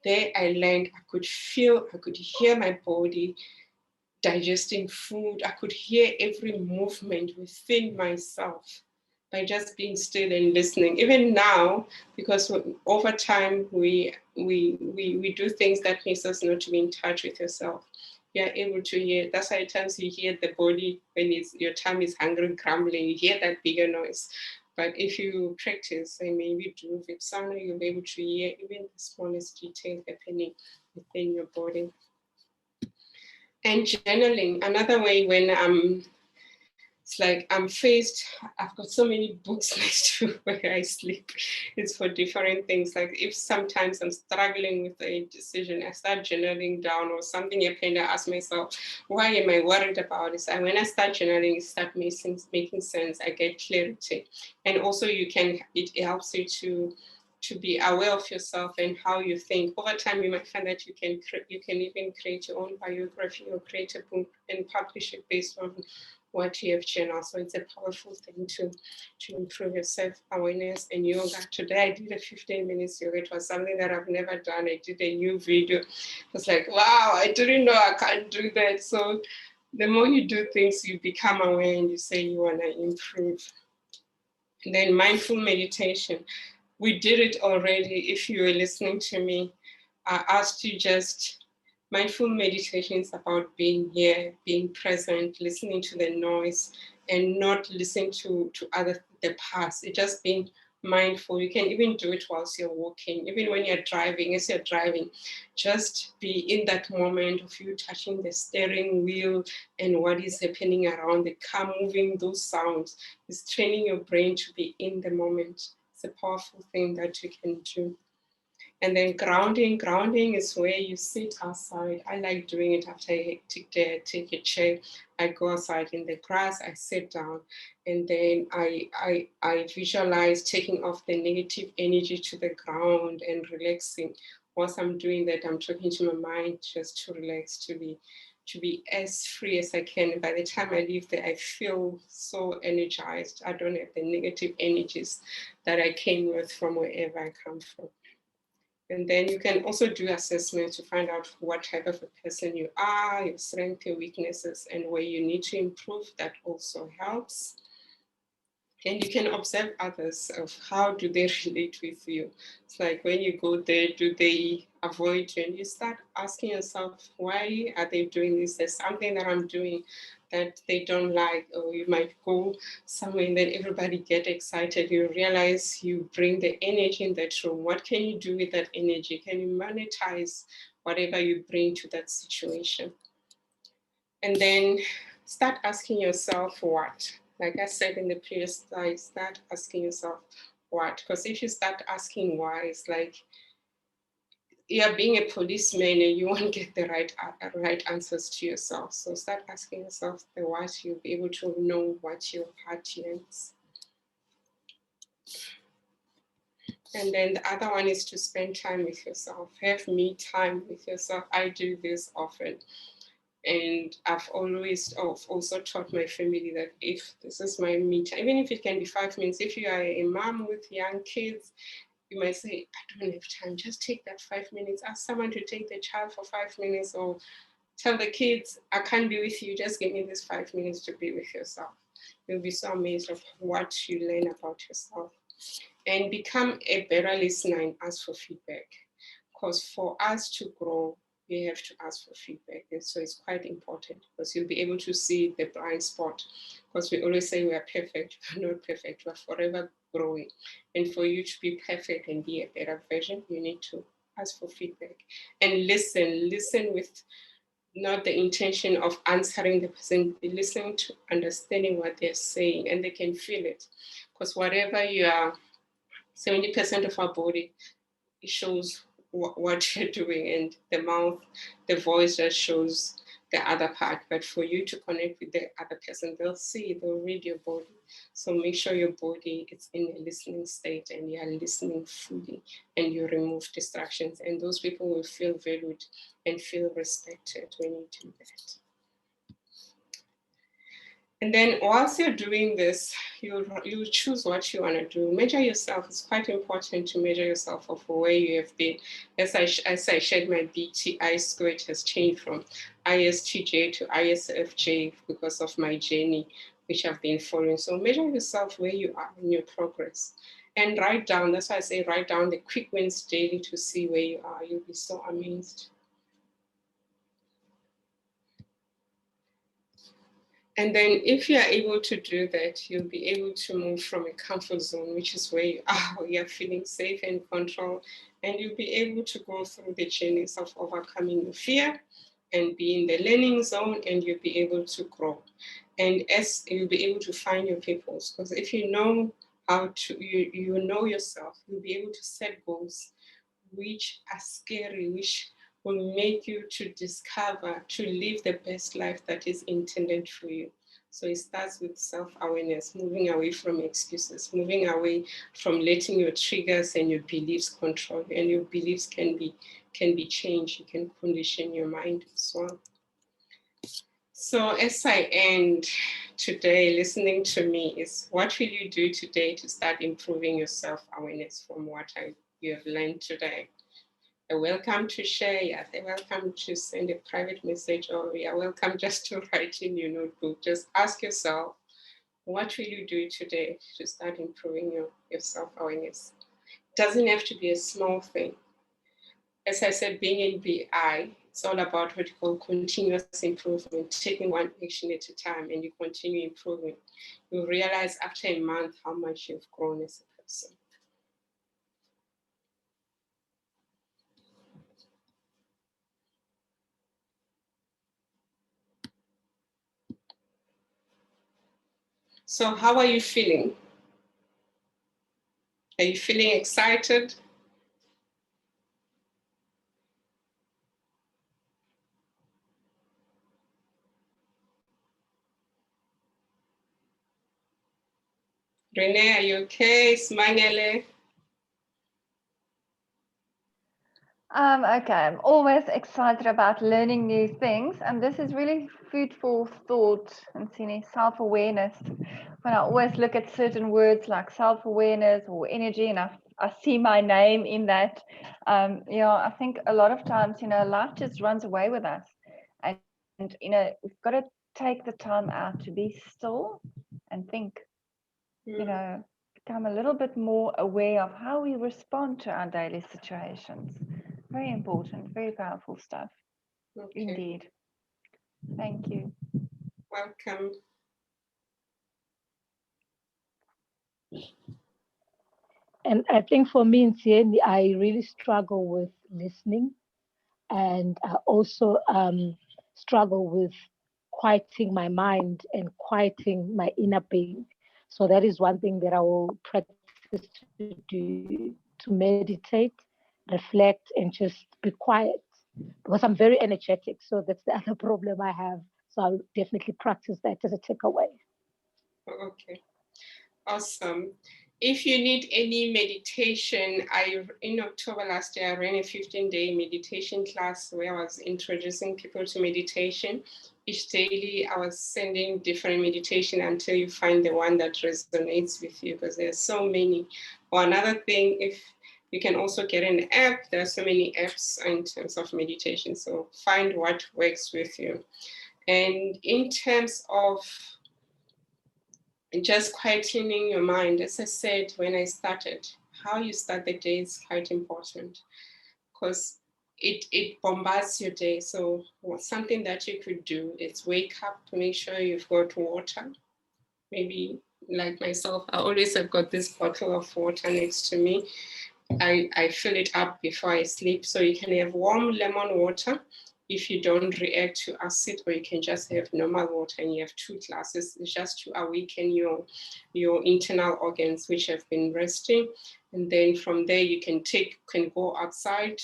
There I learned I could hear my body digesting food. I could hear every movement within myself by just being still and listening. Even now, because over time we do things that makes us not to be in touch with yourself. You're able to hear. That's why at times you hear the body when your tongue is hungry, grumbling. You hear that bigger noise. But if you practice and maybe do Vipsana, you'll be able to hear even the smallest detail happening within your body. And journaling, another way when I'm it's like I've got so many books next to where I sleep. It's for different things. Like if sometimes I'm struggling with a decision, I start journaling down or something happened, I ask myself, why am I worried about this? And when I start journaling, it starts making sense. I get clarity. And also it helps you to be aware of yourself and how you think. Over time, you might find that you can even create your own biography or create a book and publish it based on what you have channeled. So it's a powerful thing to improve your self-awareness and yoga. Today I did a 15 minutes yoga. It was something that I've never done. I did a new video. It was like, wow, I didn't know I can't do that. So the more you do things, you become aware and you say you want to improve. And then mindful meditation. We did it already. If you were listening to me, I asked you just mindful meditation is about being here, being present, listening to the noise, and not listening to the past. It's just being mindful. You can even do it whilst you're walking, even when you're driving. As you're driving, just be in that moment of you touching the steering wheel and what is happening around the car, moving those sounds. It's training your brain to be in the moment. It's a powerful thing that you can do. And then grounding is where you sit outside. I like doing it after I take a chair. I go outside in the grass, I sit down, and then I visualize taking off the negative energy to the ground and relaxing. Whilst I'm doing that, I'm talking to my mind just to relax, to be as free as I can. By the time I leave there, I feel so energized. I don't have the negative energies that I came with from wherever I come from. And then you can also do assessment to find out what type of a person you are, your strengths, your weaknesses, and where you need to improve. That also helps. And you can observe others of how do they relate with you. It's like when you go there, do they avoid you? And you start asking yourself, why are they doing this? There's something that I'm doing that they don't like. Or you might go somewhere and then everybody get excited. You realize you bring the energy in that room. What can you do with that energy? Can you monetize whatever you bring to that situation? And then start asking yourself what. Like I said in the previous slide, start asking yourself what. Because if you start asking why, it's like you're being a policeman and you won't get the right answers to yourself. So start asking yourself the what. You'll be able to know what your heart yearns. And then the other one is to spend time with yourself. Have me time with yourself. I do this often. And I've also taught my family that if this is my me time, even if it can be 5 minutes, if you are a mom with young kids, you might say, I don't have time, just take that 5 minutes. Ask someone to take the child for 5 minutes, or tell the kids, I can't be with you, just give me this 5 minutes to be with yourself. You'll be so amazed of what you learn about yourself. And become a better listener and ask for feedback. Because for us to grow, we have to ask for feedback. And so it's quite important because you'll be able to see the blind spot. Because we always say we are perfect, we're not perfect, we're forever growing. And for you to be perfect and be a better version, you need to ask for feedback and listen with not the intention of answering the person, be listening to understanding what they're saying, and they can feel it. Because whatever you are, 70% of our body, it shows what you're doing, and the mouth, the voice just shows the other part. But for you to connect with the other person, they'll read your body. So make sure your body is in a listening state and you are listening fully and you remove distractions. And those people will feel valued and feel respected when you do that. And then whilst you're doing this, you choose what you want to do. Measure yourself. It's quite important to measure yourself of where you have been. As I shared, my BTI score has changed from ISTJ to ISFJ because of my journey, which I've been following. So measure yourself where you are in your progress. And write down, that's why I say write down the quick wins daily to see where you are. You'll be so amazed. And then if you are able to do that, you'll be able to move from a comfort zone, which is where you are, you're feeling safe and control, and you'll be able to go through the journeys of overcoming your fear and be in the learning zone, and you'll be able to grow. And as you'll be able to find your purpose, because if you know how to, you know yourself, you'll be able to set goals which are scary, which will make you to discover, to live the best life that is intended for you. So it starts with self-awareness, moving away from excuses, moving away from letting your triggers and your beliefs control you. And your beliefs can be changed. You can condition your mind as well. So as I end today, listening to me is, what will you do today to start improving your self-awareness from what you have learned today? You're welcome to share, you're welcome to send a private message, or you're welcome just to write in your notebook. Just ask yourself, what will you do today to start improving your self-awareness? It doesn't have to be a small thing. As I said, being in BI, it's all about what you call continuous improvement, taking one action at a time, and you continue improving. You'll realize after a month how much you've grown as a person. So how are you feeling? Are you feeling excited? Renee, are you okay? Smangele? Okay, I'm always excited about learning new things, and this is really food for thought and seeing self-awareness. When I always look at certain words like self-awareness or energy, and I see my name in that, I think a lot of times, life just runs away with us, and we've got to take the time out to be still and think. Become a little bit more aware of how we respond to our daily situations. Very important, very powerful stuff. Okay. Indeed. Thank you. Welcome. And I think for me in Sieni, I really struggle with listening, and I also struggle with quieting my mind and quieting my inner being. So that is one thing that I will practice to do, to meditate, reflect, and just be quiet, because I'm very energetic. So that's the other problem I have. So I'll definitely practice that as a takeaway. Okay. Awesome. If you need any meditation, in October last year, I ran a 15-day meditation class where I was introducing people to meditation. Each daily, I was sending different meditation until you find the one that resonates with you, because there's so many. Or another thing, if you can also get an app, there are so many apps in terms of meditation. So find what works with you. And in terms of just quietening your mind, as I said when I started, how you start the day is quite important, because it bombards your day. So something that you could do is wake up, make sure you've got water. Maybe like myself, I always have got this bottle of water next to me. I fill it up before I sleep. So you can have warm lemon water if you don't react to acid, or you can just have normal water and you have 2 glasses. It's just to awaken your internal organs which have been resting. And then from there you can go outside,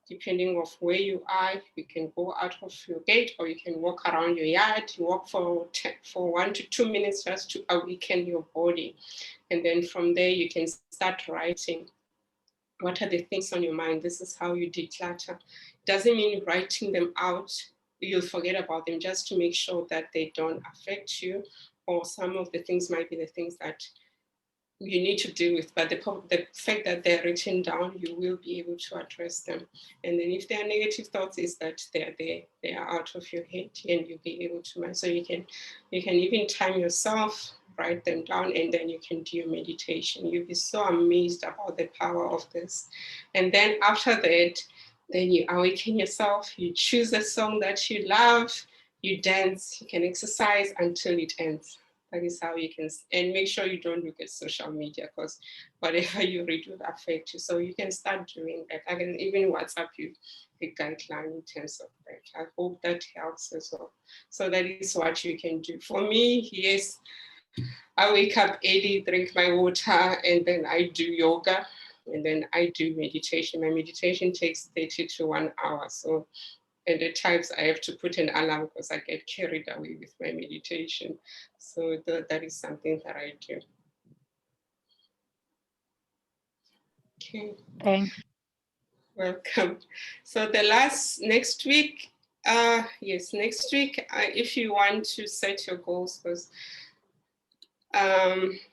depending of where you are. You can go out of your gate, or you can walk around your yard. You walk for 1 to 2 minutes just to awaken your body. And then from there you can start writing. What are the things on your mind? This is how you declutter. Doesn't mean writing them out, you'll forget about them, just to make sure that they don't affect you, or some of the things might be the things that you need to deal with, but the fact that they're written down, you will be able to address them. And then if there are negative thoughts, is that they're there, they are out of your head, and you'll be able to mind. So you can even time yourself, write them down, and then you can do your meditation. You'll be so amazed about the power of this. And then after that, then you awaken yourself, you choose a song that you love, you dance, you can exercise until it ends. That is how you can, and make sure you don't look at social media, because whatever you read will affect you. So you can start doing that. I can even WhatsApp you the guideline in terms of that. I hope that helps as well. So that is what you can do. For me, yes, I wake up early, drink my water, and then I do yoga, and then I do meditation. My meditation takes 30 to 1 hour. So and at times I have to put an alarm because I get carried away with my meditation. So that is something that I do. Okay. Thanks. Welcome. So next week, next week, if you want to set your goals, because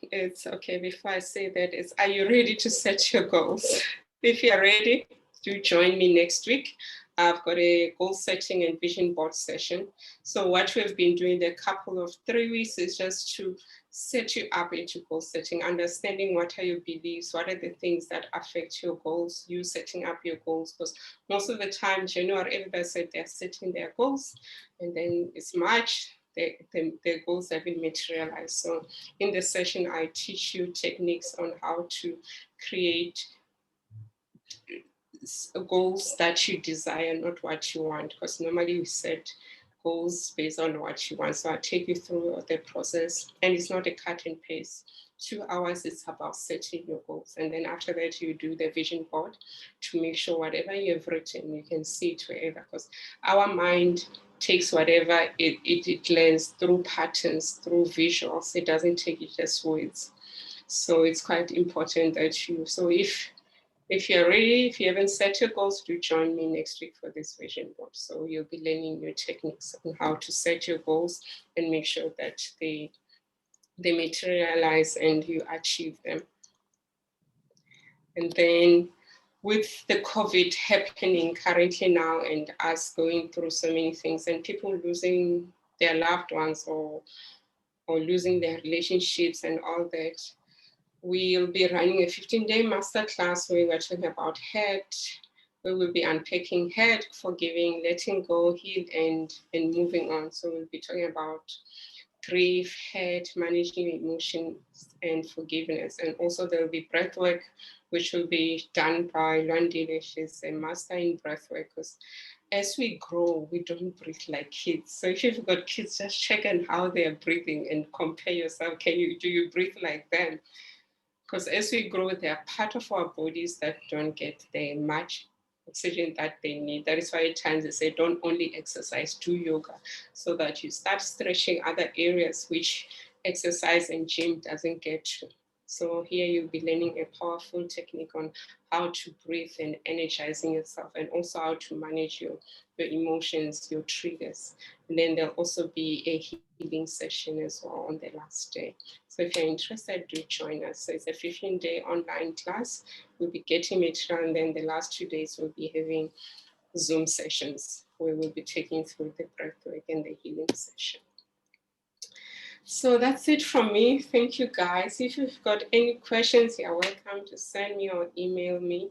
it's okay, before I say that, are you ready to set your goals? If you're ready, do join me next week. I've got a goal setting and vision board session. So what we've been doing the couple of 3 weeks is just to set you up into goal setting, understanding what are your beliefs, what are the things that affect your goals, you setting up your goals, because most of the time, January, everybody said they're setting their goals, and then it's March, their goals have been materialized. So in this session, I teach you techniques on how to create goals that you desire, not what you want, because normally we set goals based on what you want. So I'll take you through the process, and it's not a cut and paste. 2 hours is about setting your goals, and then after that you do the vision board to make sure whatever you have written you can see it wherever, because our mind takes whatever it learns through patterns, through visuals. It doesn't take it as words. So it's quite important that you, so if you're ready, if you haven't set your goals, do join me next week for this vision board. So you'll be learning new techniques on how to set your goals and make sure that they materialize and you achieve them. And then with the COVID happening currently now and us going through so many things and people losing their loved ones or losing their relationships and all that, we'll be running a 15-day masterclass where we're talking about hurt. We will be unpacking hurt, forgiving, letting go, heal, and moving on. So we'll be talking about grief, hurt, managing emotions, and forgiveness. And also there will be breath work, which will be done by Lwandile. She's a master in breath work, because as we grow, we don't breathe like kids. So if you've got kids, just check on how they're breathing and compare yourself. Do you breathe like them? Because as we grow, there are part of our bodies that don't get the much oxygen that they need. That is why at times they say don't only exercise, do yoga, so that you start stretching other areas which exercise and gym doesn't get to. So here you'll be learning a powerful technique on how to breathe and energizing yourself, and also how to manage your emotions, your triggers. And then there'll also be a healing session as well on the last day. So if you're interested, do join us. So it's a 15-day online class. We'll be getting material, and then the last 2 days we'll be having Zoom sessions where we'll be taking through the breathwork and the healing session. So that's it from me. Thank you, guys. If you've got any questions, you're welcome to send me or email me.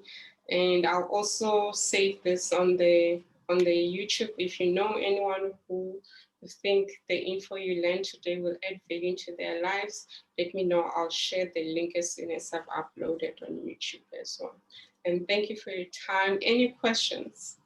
And I'll also save this on the YouTube. If you know anyone who you think the info you learned today will add value into their lives, let me know. I'll share the link as soon as I've uploaded on YouTube as well. And thank you for your time. Any questions?